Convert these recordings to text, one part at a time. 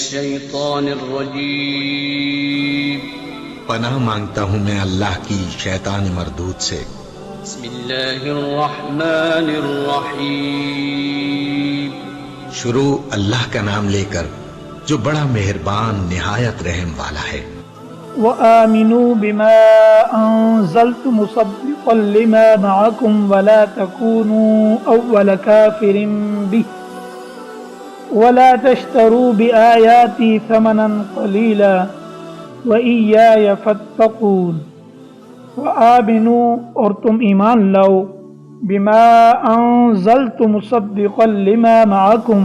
الشيطان الرجيم پناہ مانگتا ہوں میں اللہ کی شیطان مردود سے۔ بسم الله الرحمن الرحيم شروع اللہ کا نام لے کر جو بڑا مہربان نہایت رحم والا ہے۔ وآمنوا بما أنزلت مصدقا لما معكم ولا تكونوا أول كافر به ولا تشتروا بآياتي ثمنا قليلا وإياي فاتقون۔ وآمنوا اور تم ایمان لاؤ بما انزلت مصدقا لما معكم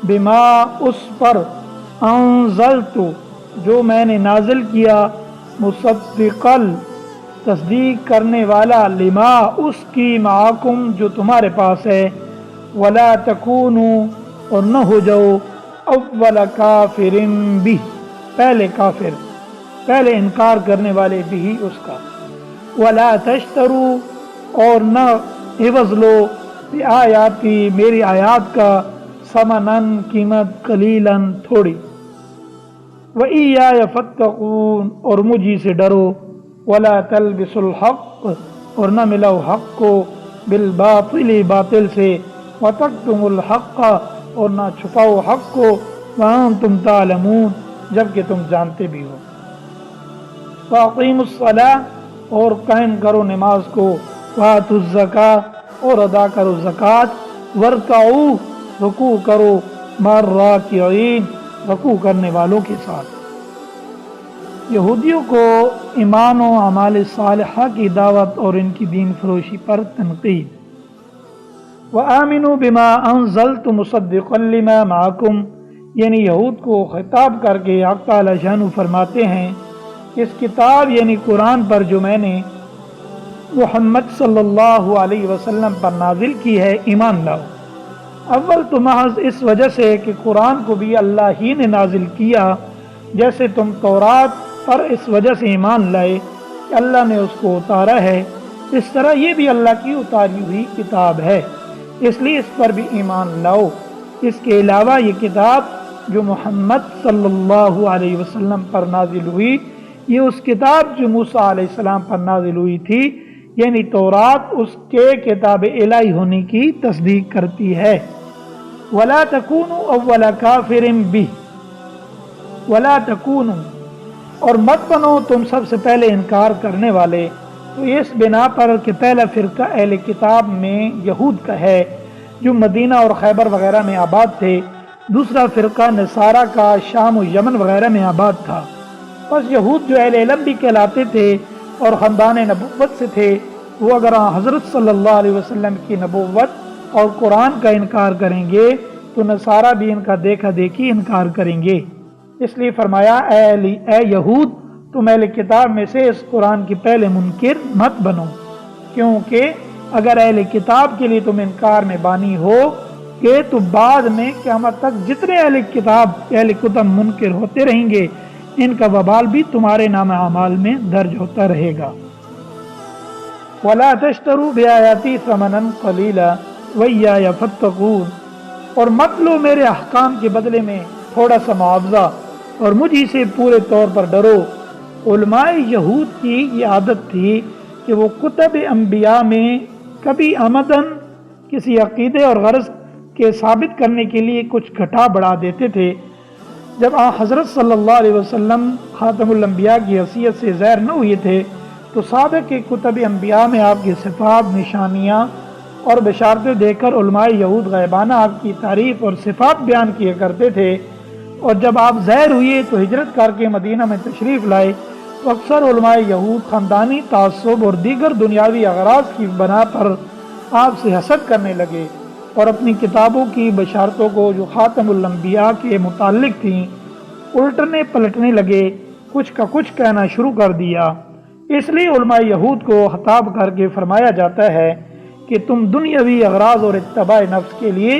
بما اس پر انزلت جو میں نے نازل کیا مصدقا تصدیق کرنے والا لما اس کی معکم جو تمہارے پاس ہے ولا تکونوا اور نہ ہو جاؤ اول کافر بھی پہلے کافر پہلے انکار کرنے والے بھی اس کا ولا تشتروا اور نہ عوض لو بآیاتی میری آیات کا ثمناً قیمت قلیلاً تھوڑی وَإِيَّايَ فَاتَّقُونَ اور مجھی سے ڈرو وَلَا تَلْبِسُوا الْحَقَّ اور نہ ملاؤ حق کو بالباطل باطل سے وَتَكْتُمُوا الْحَقَّ اور نہ چھپاؤ حق کو وَأَنْتُمْ تَعْلَمُونَ جبکہ تم جانتے بھی ہو۔ وَأَقِيمُوا الصَّلَاةَ اور قائم کرو نماز کو وَآتُوا الزَّكَاةَ اور ادا کرو زکوٰۃ وَارْكَعُوا رکوع کرو مع الراکعین رکوع کرنے والوں کے ساتھ۔ یہودیوں کو ایمان و اعمال صالحہ کی دعوت اور ان کی دین فروشی پر تنقید۔ وَآمِنُوا بِمَا أَنزَلْتُ مُصَدِّقًا لِمَا مَعَكُمْ یعنی یہود کو خطاب کر کے حق تعالی شانہ فرماتے ہیں اس کتاب یعنی قرآن پر جو میں نے محمد صلی اللہ علیہ وسلم پر نازل کی ہے ایمان لاؤ۔ اول تو محض اس وجہ سے کہ قرآن کو بھی اللہ ہی نے نازل کیا، جیسے تم تورات پر اس وجہ سے ایمان لائے کہ اللہ نے اس کو اتارا ہے، اس طرح یہ بھی اللہ کی اتاری ہوئی کتاب ہے، اس لیے اس پر بھی ایمان لاؤ۔ اس کے علاوہ یہ کتاب جو محمد صلی اللہ علیہ وسلم پر نازل ہوئی یہ اس کتاب جو موسیٰ علیہ السلام پر نازل ہوئی تھی یعنی تورات اس کے کتاب الہی ہونے کی تصدیق کرتی ہے۔ وَلَا تَكُونُوا أَوَّلَ كَافِرٍ بِهِ وَلَا تَكُونُوا اور مت بنو تم سب سے پہلے انکار کرنے والے۔ تو اس بنا پر کہ پہلا فرقہ اہل کتاب میں یہود کا ہے جو مدینہ اور خیبر وغیرہ میں آباد تھے، دوسرا فرقہ نصارہ کا شام و یمن وغیرہ میں آباد تھا۔ بس یہود جو اہل علم بھی کہلاتے تھے اور خاندان نبوت سے تھے وہ اگر حضرت صلی اللہ علیہ وسلم کی نبوت اور قرآن کا انکار کریں گے تو نصارہ بھی ان کا دیکھا دیکھی انکار کریں گے۔ اس لیے فرمایا اے یہود تم اہل کتاب میں سے اس قرآن کی پہلے منکر مت بنو، کیونکہ اگر اہل کتاب کے لیے تم انکار میں بانی ہو گے تو بعد میں قیامت تک جتنے اہل کتب منکر ہوتے رہیں گے ان کا وبال بھی تمہارے نام اعمال میں درج ہوتا رہے گا۔ وَلَا تَشْتَرُوا بِآيَاتِي ثَمَنًا قَلِيلًا وَإِيَّايَ فَاتَّقُونَ اور مت لو میرے احکام کے بدلے میں تھوڑا سا معاوضہ اور مجھی سے پورے طور پر ڈرو۔ علماء یہود کی یہ عادت تھی کہ وہ کتب انبیاء میں کبھی عمدن کسی عقیدے اور غرض کے ثابت کرنے کے لیے کچھ گھٹا بڑھا دیتے تھے۔ جب حضرت صلی اللہ علیہ وسلم خاتم الانبیاء کی حیثیت سے ظاہر نہ ہوئے تھے تو سابق کے کتب انبیاء میں آپ کی صفات، نشانیاں اور بشارتیں دے کر علماء یہود غیبانہ آپ کی تعریف اور صفات بیان کیا کرتے تھے، اور جب آپ ظاہر ہوئے تو ہجرت کر کے مدینہ میں تشریف لائے تو اکثر علماء یہود خاندانی تعصب اور دیگر دنیاوی اغراض کی بنا پر آپ سے حسد کرنے لگے اور اپنی کتابوں کی بشارتوں کو جو خاتم الانبیاء کے متعلق تھیں الٹنے پلٹنے لگے، کچھ کا کچھ کہنا شروع کر دیا۔ اس لیے علماء یہود کو خطاب کر کے فرمایا جاتا ہے کہ تم دنیاوی اغراض اور اتباع نفس کے لیے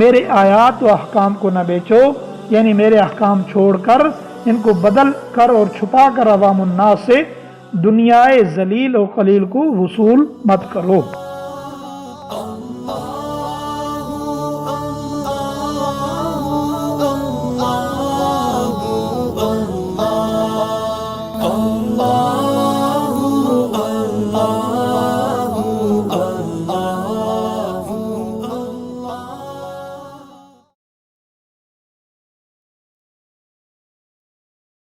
میرے آیات و احکام کو نہ بیچو، یعنی میرے احکام چھوڑ کر ان کو بدل کر اور چھپا کر عوام الناس سے دنیائے ذلیل و قلیل کو وصول مت کرو۔